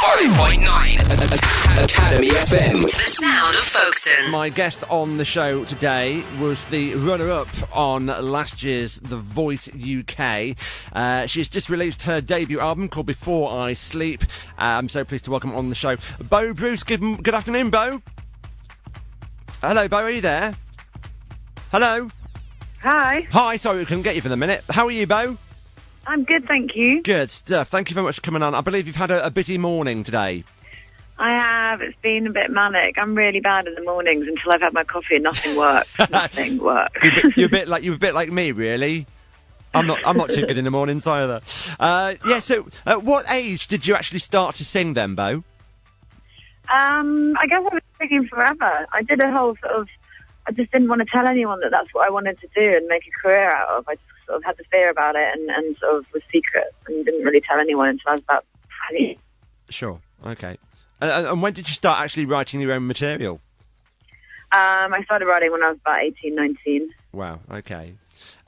105.9 Academy FM. The sound of Folkestone. My guest on the show today was the runner-up on last year's The Voice UK. She's just released her debut album called Before I Sleep. I'm so pleased to welcome on the show Bo Bruce. Good afternoon, Bo. Hello, Bo, are you there? Hello? Hi. Hi, sorry we couldn't get you for the minute. How are you, Bo? I'm good, thank you. Good stuff. Thank you very much for coming on. I believe you've had a busy morning today. I have. It's been a bit manic. I'm really bad in the mornings until I've had my coffee and nothing works. Nothing works. You're a bit like me, really. I'm not too good in the mornings either. So what age did you actually start to sing then, Bo? I guess I've been singing forever. I did a whole I just didn't want to tell anyone that that's what I wanted to do and make a career out of. I just sort of had the fear about it and sort of was secret and didn't really tell anyone until I was about 20. Sure, okay. And when did you start actually writing your own material? I started writing when I was about 18, 19. Wow, okay.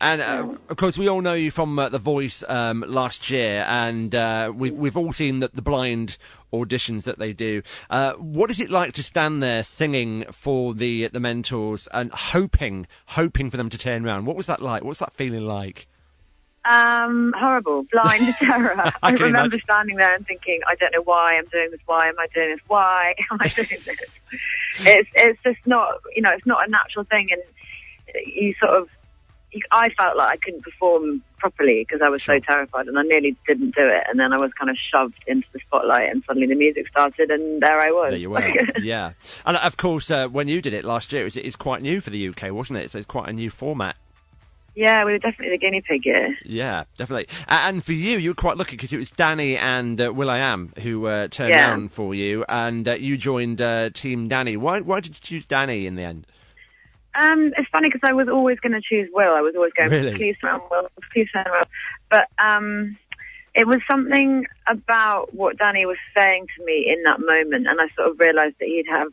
And, of course, we all know you from The Voice last year, and we've all seen the blind auditions that they do. What is it like to stand there singing for the mentors and hoping for them to turn around? What was that like? What's that feeling like? Horrible, blind terror. I remember standing there and thinking, I don't know why I'm doing this. Why am I doing this? Why am I doing this? It's just not, it's not a natural thing, and I felt like I couldn't perform properly because I was so terrified, and I nearly didn't do it. And then I was kind of shoved into the spotlight, and suddenly the music started, and there I was. There you were, yeah. And of course, when you did it last year, it's quite new for the UK, wasn't it? So it's quite a new format. Yeah, we were definitely the guinea pig here. Yeah, definitely. And for you were quite lucky because it was Danny and will.i.am who turned down for you, and you joined Team Danny. Why did you choose Danny in the end? It's funny because I was always going to choose Will. I was always going, please turn Will, please turn Will. But it was something about what Danny was saying to me in that moment, and I sort of realised that he'd have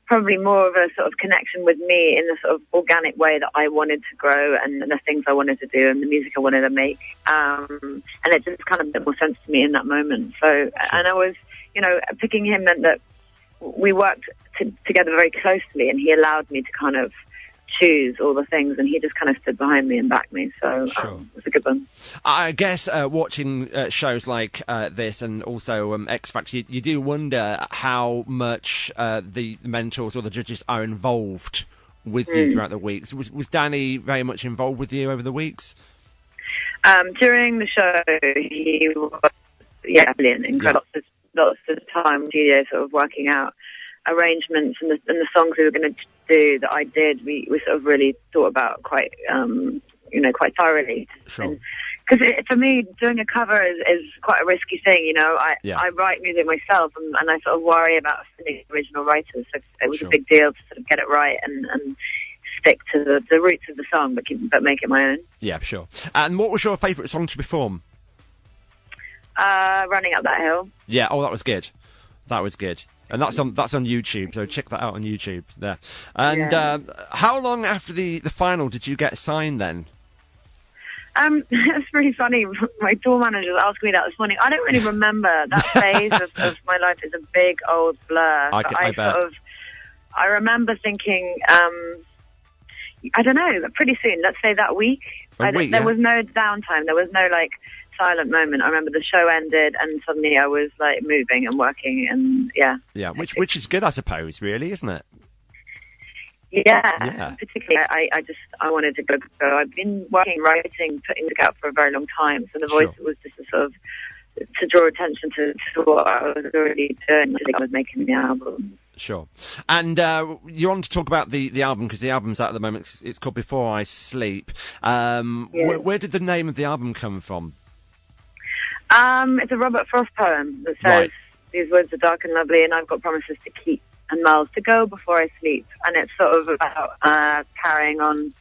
probably more of a sort of connection with me in the sort of organic way that I wanted to grow and the things I wanted to do and the music I wanted to make. And it just kind of made more sense to me in that moment. So, and I was, picking him meant that we worked together very closely, and he allowed me to kind of choose all the things, and he just kind of stood behind me and backed me, so it was a good one. I guess watching shows like this and also X Factor, you do wonder how much the mentors or the judges are involved with you throughout the weeks. Was Danny very much involved with you over the weeks? During the show, he was brilliant, incredible. Lots of time in the studio sort of working out arrangements and the songs we were going to do that I did, we sort of really thought about quite thoroughly. Sure. Because for me, doing a cover is quite a risky thing, I write music myself and I sort of worry about offending original writers, so it was a big deal to sort of get it right and stick to the roots of the song, but make it my own. Yeah, sure. And what was your favourite song to perform? Running Up That Hill. Yeah, that was good. That was good. And that's on YouTube, so check that out on YouTube there. And how long after the final did you get signed then? It's really funny. My tour manager was asking me that this morning. I don't really remember. That phase of my life is a big old blur. I bet. I remember thinking, I don't know, pretty soon, let's say that week. There was no downtime. There was no silent moment. I remember the show ended and suddenly I was moving and working and which is good, I suppose, really, isn't it? Yeah. Particularly I wanted to go. I've been writing, putting music out for a very long time, so The Voice was just a sort of to draw attention to what I was already doing. I was making the album. Sure. And you're on to talk about the album, because the album's out at the moment. It's called Before I Sleep. Where did the name of the album come from? It's a Robert Frost poem that says, these words are dark and lovely, and I've got promises to keep and miles to go before I sleep. And it's sort of about carrying on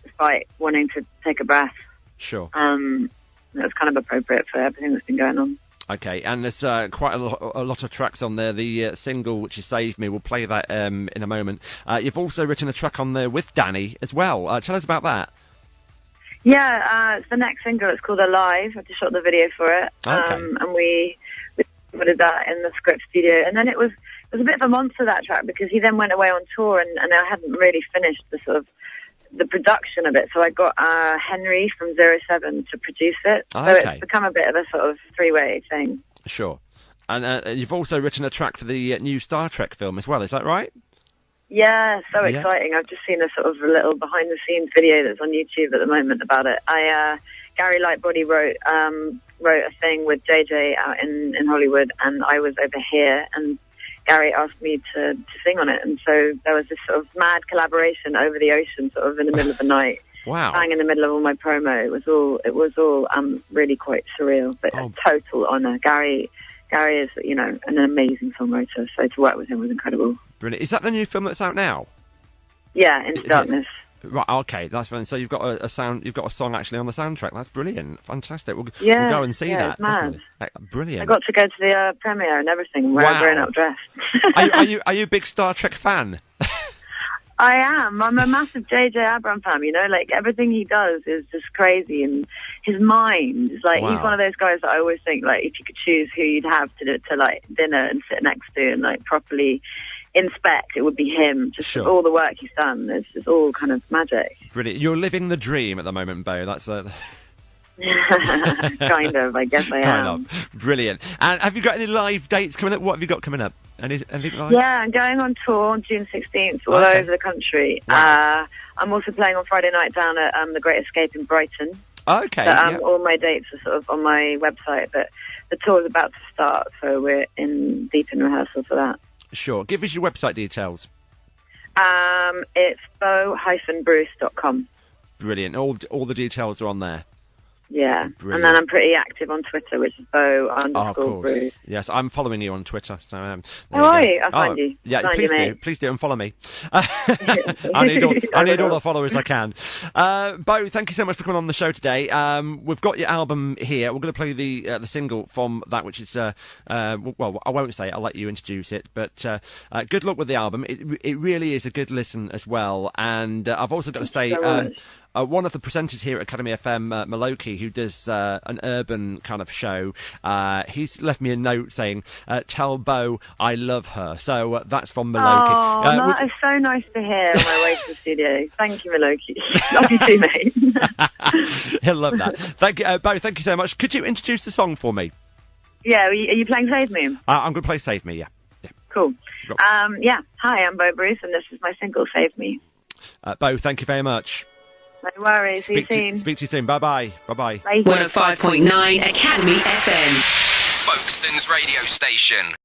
despite wanting to take a breath. Sure. That's kind of appropriate for everything that's been going on. Okay, and there's quite a lot of tracks on there. The single, which is Save Me, we'll play that in a moment. You've also written a track on there with Danny as well. Tell us about that. Yeah, it's the next single. It's called Alive. I just shot the video for it. Okay. And we recorded that in the script studio, and then it was a bit of a monster, that track, because he then went away on tour, and I hadn't really finished the production of it, so I got Henry from 07 to produce it. So it's become a bit of a sort of three-way thing. Sure. And you've also written a track for the new Star Trek film as well, is that right? Yeah, so exciting. I've just seen a sort of a little behind-the-scenes video that's on YouTube at the moment about it. Gary Lightbody wrote a thing with JJ out in Hollywood, and I was over here, and Gary asked me to sing on it, and so there was this sort of mad collaboration over the ocean, sort of in the middle of the night. Wow! Bang in the middle of all my promo. It was all really quite surreal, but a total honour. Gary is, an amazing songwriter, so to work with him was incredible. Brilliant. Is that the new film that's out now? Yeah, Into Darkness. Right, okay, that's fun. So you've got a song actually on the soundtrack. That's brilliant, fantastic. We'll go and see that. It's mad. Brilliant. I got to go to the premiere and everything, wearing grown-up dress. Are you a big Star Trek fan? I am. I'm a massive J.J. Abrams fan. Like everything he does is just crazy, and his mind is like he's one of those guys that I always think like if you could choose who you'd have to like dinner and sit next to and like properly inspect, it would be him. Just all the work he's done, it's all kind of magic. Brilliant. You're living the dream at the moment, Bo. That's kind of, I guess I am. Kind of. Brilliant. And have you got any live dates coming up? What have you got coming up? Anything live? Yeah, I'm going on tour on June 16th all over the country. Wow. I'm also playing on Friday night down at the Great Escape in Brighton. Okay. All my dates are sort of on my website, but the tour is about to start, so we're deep in rehearsal for that. Sure. Give us your website details. It's bo-bruce.com. Brilliant. All the details are on there. Yeah. Brilliant. And then I'm pretty active on Twitter, which is bo_Bruce. Yes, I'm following you on Twitter. So, how are you? I'll find you. Yeah, please do, and follow me. I need all the followers I can. Bo, thank you so much for coming on the show today. We've got your album here. We're going to play the single from that, which is well, I won't say it. I'll let you introduce it. But good luck with the album. It really is a good listen as well. And I've also got to say. One of the presenters here at Academy FM, Maloki, who does an urban kind of show, he's left me a note saying, tell Bo I love her. So that's from Maloki. Oh, that is so nice to hear on my way to the studio. Thank you, Maloki. Love you too, mate. He'll love that. Thank you, Bo, thank you so much. Could you introduce the song for me? Yeah, are you playing Save Me? I'm going to play Save Me, yeah. Cool. Hi, I'm Bo Bruce, and this is my single, Save Me. Bo, thank you very much. No worries. See you soon. Speak to you soon. Bye-bye. Bye-bye. Bye. 105.9 Academy FM. Folkestone's radio station.